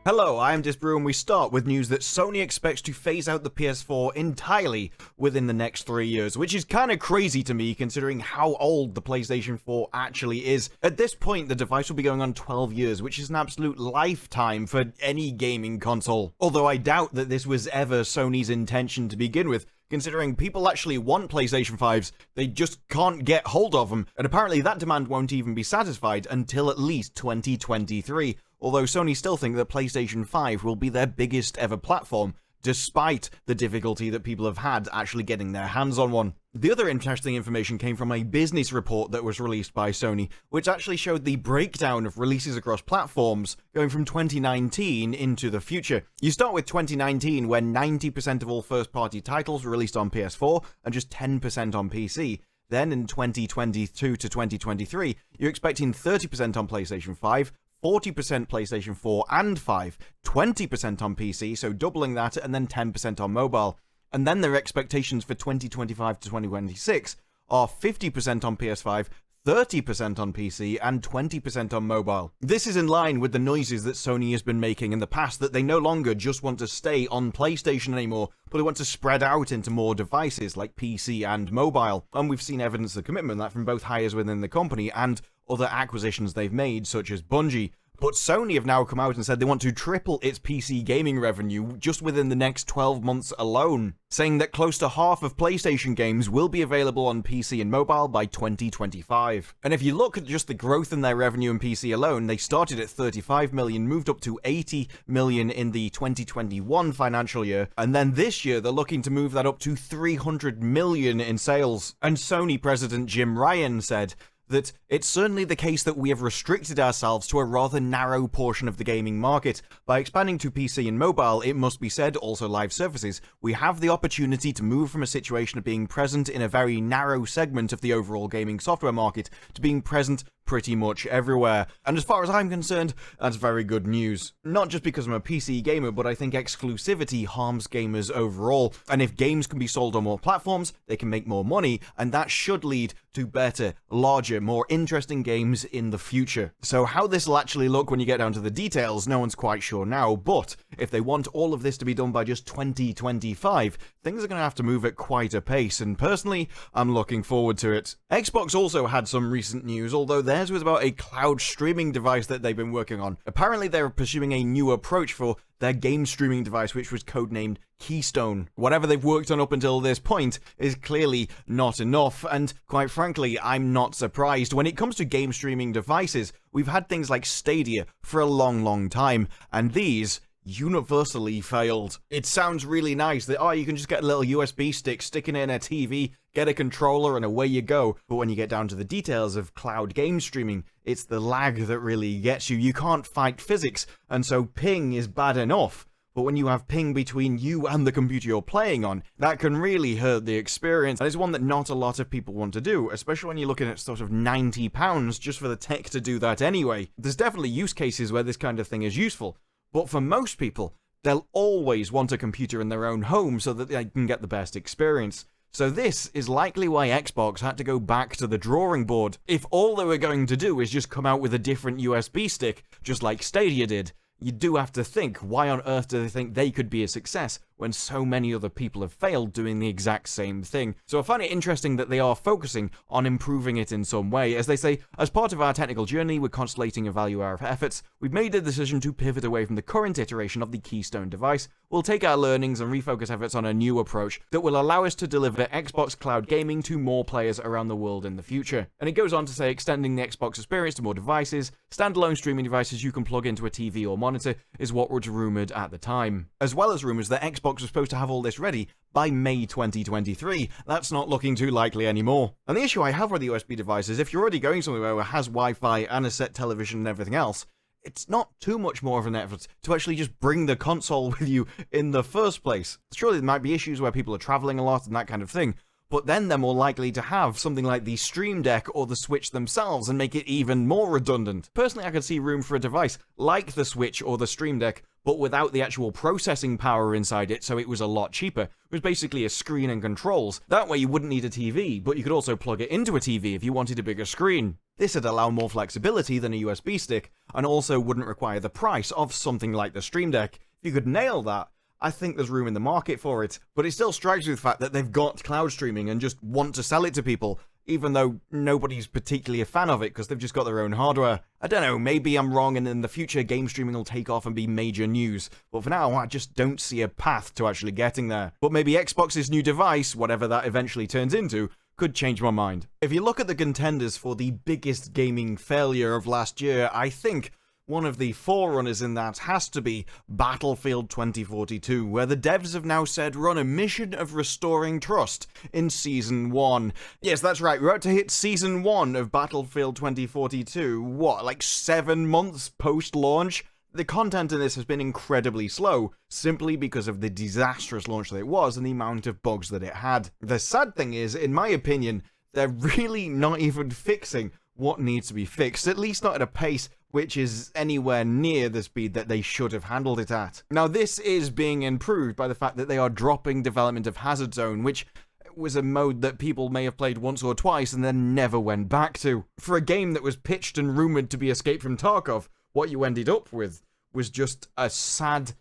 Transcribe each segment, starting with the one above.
Hello, I am Disbrew, and we start with news that Sony expects to phase out the PS4 entirely within the next 3 years, which is kinda crazy to me considering how old the PlayStation 4 actually is. At this point, the device will be going on 12 years, which is an absolute lifetime for any gaming console. Although I doubt that this was ever Sony's intention to begin with, considering people actually want PlayStation 5s, they just can't get hold of them, and apparently that demand won't even be satisfied until at least 2023. Although Sony still think that PlayStation 5 will be their biggest ever platform, despite the difficulty that people have had actually getting their hands on one. The other interesting information came from a business report that was released by Sony, which actually showed the breakdown of releases across platforms going from 2019 into the future. You start with 2019, where 90% of all first-party titles were released on PS4 and just 10% on PC. Then in 2022 to 2023, you're expecting 30% on PlayStation 5, 40% PlayStation 4 and 5, 20% on PC, so doubling that, and then 10% on mobile. And then their expectations for 2025 to 2026 are 50% on PS5, 30% on PC, and 20% on mobile. This is in line with the noises that Sony has been making in the past, that they no longer just want to stay on PlayStation anymore, but they want to spread out into more devices like PC and mobile. And we've seen evidence of commitment that from both hires within the company and other acquisitions they've made, such as Bungie. But Sony have now come out and said they want to triple its PC gaming revenue just within the next 12 months alone, saying that close to half of PlayStation games will be available on PC and mobile by 2025. And if you look at just the growth in their revenue in PC alone, they started at 35 million, moved up to 80 million in the 2021 financial year, and then this year they're looking to move that up to 300 million in sales. And Sony president Jim Ryan said that it's certainly the case that we have restricted ourselves to a rather narrow portion of the gaming market. By expanding to PC and mobile, it must be said, also live services, we have the opportunity to move from a situation of being present in a very narrow segment of the overall gaming software market to being present pretty much everywhere. And as far as I'm concerned, that's very good news. Not just because I'm a PC gamer, but I think exclusivity harms gamers overall. And if games can be sold on more platforms, they can make more money, and that should lead to better, larger, more interesting games in the future. So how this will actually look when you get down to the details, no one's quite sure now, but if they want all of this to be done by just 2025, things are going to have to move at quite a pace, and personally, I'm looking forward to it. Xbox also had some recent news, although theirs was about a cloud streaming device that they've been working on. Apparently, they're pursuing a new approach for their game streaming device, which was codenamed Keystone. Whatever they've worked on up until this point is clearly not enough, and quite frankly, I'm not surprised. When it comes to game streaming devices, we've had things like Stadia for a long time, and these universally failed. It sounds really nice that, you can just get a little USB stick, stick it in a TV, get a controller, and away you go. But when you get down to the details of cloud game streaming, it's the lag that really gets you. You can't fight physics, and so ping is bad enough. But when you have ping between you and the computer you're playing on, that can really hurt the experience. And it's one that not a lot of people want to do, especially when you're looking at sort of £90 just for the tech to do that anyway. There's definitely use cases where this kind of thing is useful. But for most people, they'll always want a computer in their own home so that they can get the best experience. So this is likely why Xbox had to go back to the drawing board. If all they were going to do is just come out with a different USB stick, just like Stadia did, you do have to think, why on earth do they think they could be a success when so many other people have failed doing the exact same thing? So I find it interesting that they are focusing on improving it in some way. As they say, as part of our technical journey, we're constellating evaluate our efforts. We've made the decision to pivot away from the current iteration of the Keystone device. We'll take our learnings and refocus efforts on a new approach that will allow us to deliver Xbox cloud gaming to more players around the world in the future. And it goes on to say extending the Xbox experience to more devices, standalone streaming devices you can plug into a TV or monitor is what was rumored at the time. As well as rumors that Xbox was supposed to have all this ready by May 2023. That's not looking too likely anymore. And the issue I have with the USB device is if you're already going somewhere where it has Wi-Fi and a set television and everything else, it's not too much more of an effort to actually just bring the console with you in the first place. Surely there might be issues where people are traveling a lot and that kind of thing, but then they're more likely to have something like the Stream Deck or the Switch themselves and make it even more redundant. Personally, I could see room for a device like the Switch or the Stream Deck, but without the actual processing power inside it, so it was a lot cheaper. It was basically a screen and controls. That way you wouldn't need a TV, but you could also plug it into a TV if you wanted a bigger screen. This would allow more flexibility than a USB stick, and also wouldn't require the price of something like the Stream Deck. If you could nail that, I think there's room in the market for it, but it still strikes me with the fact that they've got cloud streaming and just want to sell it to people, even though nobody's particularly a fan of it because they've just got their own hardware. I don't know, maybe I'm wrong and in the future game streaming will take off and be major news, but for now I just don't see a path to actually getting there. But maybe Xbox's new device, whatever that eventually turns into, could change my mind. If you look at the contenders for the biggest gaming failure of last year, I think one of the forerunners in that has to be Battlefield 2042, where the devs have now said we're on a mission of restoring trust in Season 1. Yes, that's right, we're about to hit Season 1 of Battlefield 2042, what, like 7 months post-launch? The content in this has been incredibly slow, simply because of the disastrous launch that it was and the amount of bugs that it had. The sad thing is, in my opinion, they're really not even fixing what needs to be fixed, at least not at a pace which is anywhere near the speed that they should have handled it at. Now, this is being improved by the fact that they are dropping development of Hazard Zone, which was a mode that people may have played once or twice and then never went back to. For a game that was pitched and rumored to be Escape from Tarkov, what you ended up with was just a sad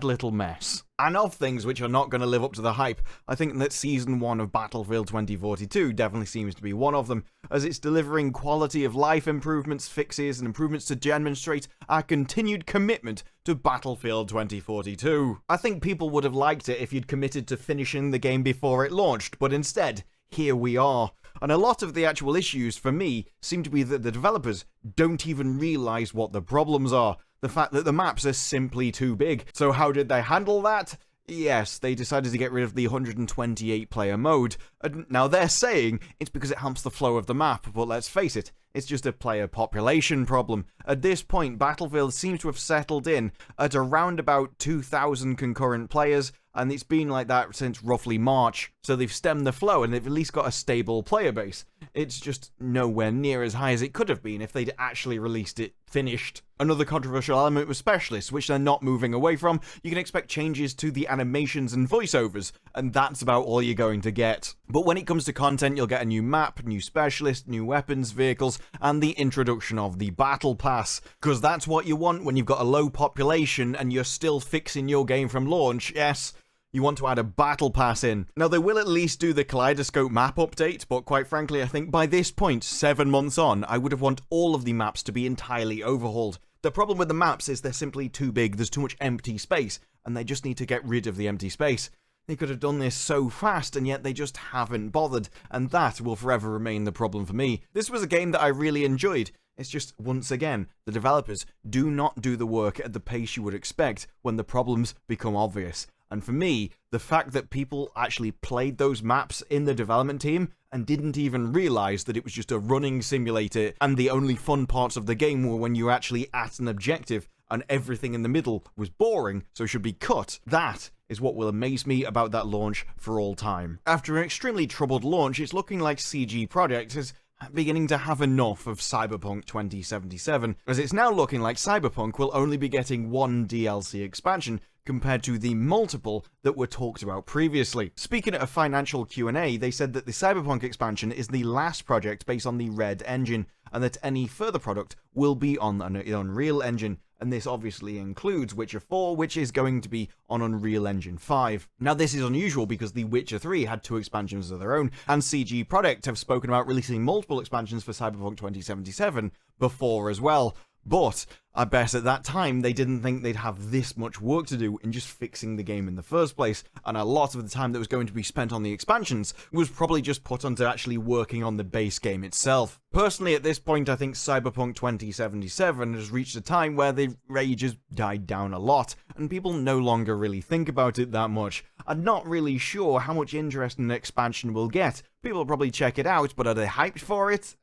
little mess. And of things which are not going to live up to the hype, I think that Season 1 of Battlefield 2042 definitely seems to be one of them, as it's delivering quality of life improvements, fixes, and improvements to demonstrate our continued commitment to Battlefield 2042. I think people would have liked it if you'd committed to finishing the game before it launched, but instead, here we are. And a lot of the actual issues, for me, seem to be that the developers don't even realize what the problems are. The fact that the maps are simply too big. So how did they handle that? Yes, they decided to get rid of the 128-player mode. And now they're saying it's because it helps the flow of the map, but let's face it, it's just a player population problem. At this point, Battlefield seems to have settled in at around about 2,000 concurrent players, and it's been like that since roughly March. So they've stemmed the flow and they've at least got a stable player base. It's just nowhere near as high as it could have been if they'd actually released it finished. Another controversial element was specialists, which they're not moving away from. You can expect changes to the animations and voiceovers, and that's about all you're going to get. But when it comes to content, you'll get a new map, new specialist, new weapons, vehicles, and the introduction of the Battle Pass. Because that's what you want when you've got a low population and you're still fixing your game from launch. Yes, you want to add a Battle Pass in. Now, they will at least do the Kaleidoscope map update, but quite frankly, I think by this point, 7 months on, I would have wanted all of the maps to be entirely overhauled. The problem with the maps is they're simply too big, there's too much empty space, and they just need to get rid of the empty space. They could have done this so fast, and yet they just haven't bothered, and that will forever remain the problem for me. This was a game that I really enjoyed. It's just, once again, the developers do not do the work at the pace you would expect when the problems become obvious. And for me, the fact that people actually played those maps in the development team and didn't even realize that it was just a running simulator and the only fun parts of the game were when you're actually at an objective and everything in the middle was boring, so should be cut, that is what will amaze me about that launch for all time. After an extremely troubled launch, it's looking like CD Projekt is beginning to have enough of Cyberpunk 2077, as it's now looking like Cyberpunk will only be getting one DLC expansion compared to the multiple that were talked about previously. Speaking at a financial Q&A, they said that the Cyberpunk expansion is the last project based on the Red engine, and that any further product will be on an Unreal Engine, and this obviously includes Witcher 4, which is going to be on Unreal Engine 5. Now, this is unusual because The Witcher 3 had 2 expansions of their own, and CD Projekt have spoken about releasing multiple expansions for Cyberpunk 2077 before as well. But I bet at that time they didn't think they'd have this much work to do in just fixing the game in the first place, and a lot of the time that was going to be spent on the expansions was probably just put onto actually working on the base game itself. Personally, at this point, I think Cyberpunk 2077 has reached a time where the rage has died down a lot, and people no longer really think about it that much. I'm not really sure how much interest an expansion will get. People will probably check it out, but are they hyped for it?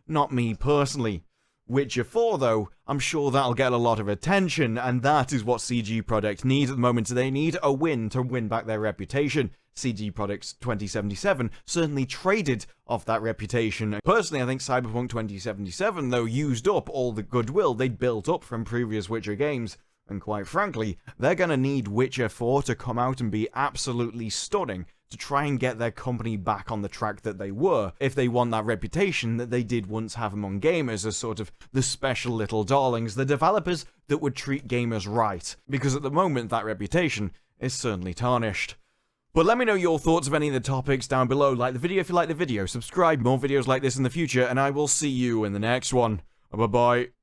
Not me personally. Witcher 4, though, I'm sure that'll get a lot of attention, and that is what CD Projekt need at the moment. They need a win to win back their reputation. CD Projekt's 2077 certainly traded off that reputation. Personally, I think Cyberpunk 2077, though, used up all the goodwill they'd built up from previous Witcher games. And quite frankly, they're gonna need Witcher 4 to come out and be absolutely stunning to try and get their company back on the track that they were, if they want that reputation that they did once have among gamers as sort of the special little darlings, the developers that would treat gamers right, because at the moment that reputation is certainly tarnished. But let me know your thoughts of any of the topics down below. Like the video if you like the video, subscribe, more videos like this in the future, and I will see you in the next one. Bye bye.